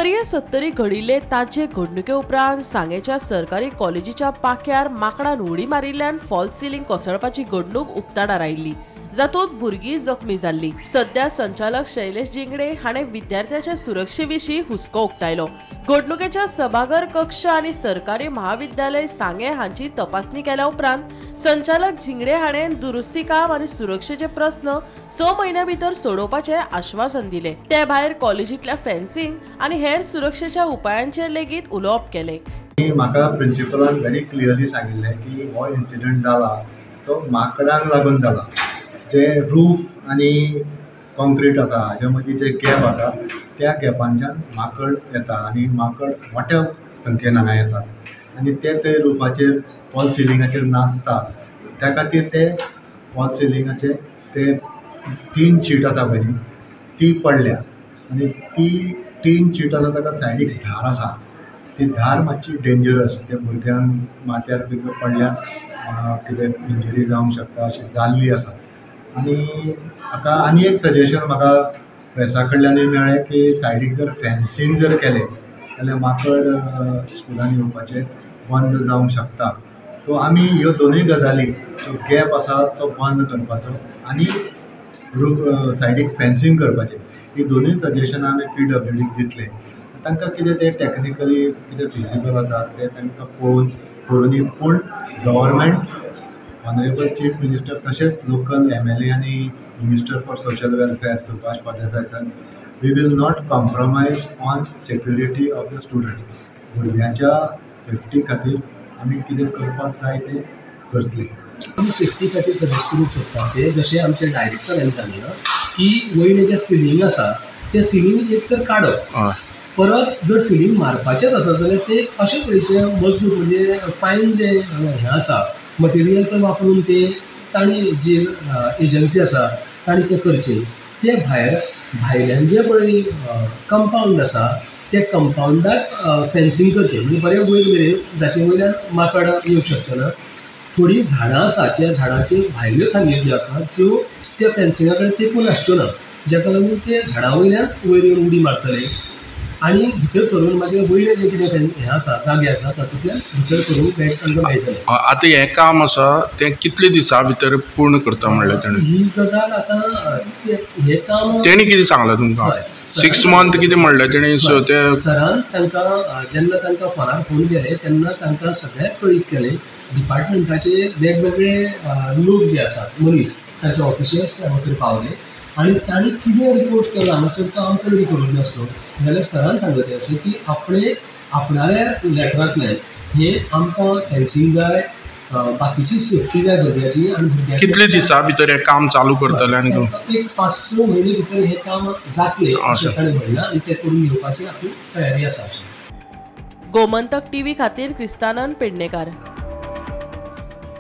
चरये 70 घडिल्ले ताजे घडणुके उपरांत सांगेच्या सरकारी कॉलेजीच्या पाक्यार माकडान उडी मारिल्ल्यान फॉल्स सिलींग कोसळपाची घडणूक उक्ताडार आयिल्ली, जातूंत भुरगीं जखमी जाल्लीं। सध्या संचालक शैलेश जिंगडे हाणें विद्यार्थ्यांच्या सुरक्षेविशीं हुस्को उक्तायलो। घडणुकेच्या सभाघर कक्ष आनी सरकारी महाविद्यालय सांगे हांची तपासणी केल्या उपरांत संचालक जिंगडे हाणें दुरुस्ती काम आनी सुरक्षेचे प्रस्न 6 म्हयन्यां भितर सोडोवपाचें आश्वासन दिलें। ते भायर कॉलेजींतल्या फेन्सिंग आनी हेर सुरक्षेच्या उपायांचेर लेगीत उलोवप केलें। म्हाका प्रिंसिपलान व्हेरी क्लियरली सांगिल्लें की हो इन्सिडंट जाला तो माकडांक लागून जाला। जे रूफ आनी कॉन्क्रीट आसा हाजे मदीं जे गॅप आसा त्या गॅपांच्यान माकड येता आनी माकड मोठ्या संख्येन हांगा येतात आनी ते रुफाचेर फॉल्स सिलिंगाचेर नाचता। त्या खातीर ते फॉल्स सिलिंगाचे ते तीन शीट आसा पळय ती पडल्या आनी ती तीन शीट आसा ताका सायडीक धार आसा। ती धार मातशी डेंजरस, त्या भुरग्यांक माथ्यार बी पडल्यार कितें इंजरी जावंक शकता अशी जाल्ली आसा। आनी हाका आनी एक सजेशन म्हाका प्रेसा कडल्यानूय मेळ्ळें की सायडीक जर फेन्सींग जर केलें जाल्यार माकड स्कुलान येवपाचें बंद जावंक शकता। सो आमी ह्यो दोनूय गजाली, जो गॅप आसा तो बंद करपाचो आनी सायडीक फेन्सींग करपाचें, ही दोनूय सजेशनां आमी PWDक दितले। तांकां कितें तें टॅक्निकली कितें फिजिबल आसा तें तांकां पळोवन पूण गव्हर्मेंट ऑनरेबल चीफ मिनिस्टर तशेंच लोकल MLA आनी minister for social welfare Subhash Palekar sir, we will not compromise on security of the student. भुरग्यांच्या सेफ्टी खातीर आमी कितें करपाक जाय तें करतले। आमी सेफ्टी खातीर सजेस्ट करूंक सोदता ते जशें आमचे डायरेक्टरान सांगलें की वयले जे सिलींग आसा ते सिलींग एक तर काडप, परत जर सिलींग मारपाचेंच आसा जाल्यार ते अशे तरेचे मजबूत म्हणजे फायन जे हें आसा मटेरियल तर वापरून ते तांणी जी एजन्सी आसा तांणी ते करचे। ते भायल्यान जे पळय कंपाउंड आसा ते कंपाउंडाक फेन्सींग करचें, म्हणजे बरें वयर मेरेन जाचे वयल्यान माकड येवंक शकचे ना। थोडी झाडां आसा त्या झाडांच्यो भायल्यो थांग्यो ज्यो आसा त्यो त्या फेन्सिंगा कडेन तेंकून आसच्यो ना, जाका लागून ते झाडां वयल्यान वयर येवन उडी मारतले आनी भितर सरून मागीर वयले जे कितें हें आसा जागे आसा तातूंतल्यान भितर सरून तांकां मेळटलें। आतां हें काम आसा तें कितले दिसां भितर पूर्ण करता म्हणलें तेणें? ही गजाल आतां हें काम तेणी कितें सांगलां तुमकां? 6 मंथ कितें म्हणलें तेणी? सो ते सरान तांकां जेन्ना तांकां फोनार फोन केले तेन्ना तांकां सगळ्याक कळीत केलें। डिपार्टमेंटाचे वेगवेगळे लोक जे आसात मनीस तांचे ऑफिशियल्स हांगासर पावले आनी तांणी कितें रिपोर्ट केलो हांगासर तो आमकां रेडी करूंक नासलो जाल्यार सरान सांगलें अशें की आपणाल्या लेटरांतल्यान हें आमकां फेन्सींग जाय, बाकीची सेफ्टी जाय भुरग्याची आनी भुरग्यांक कितले दिसां भितर हें काम चालू करतले आनी एक 5-6 म्हयने भितर हें काम जातलें अशें ताणें म्हणलां आनी तें करून घेवपाची आपली तयारी आसा। गोमंतक TV खातीर क्रिस्तानन पेडणेकार।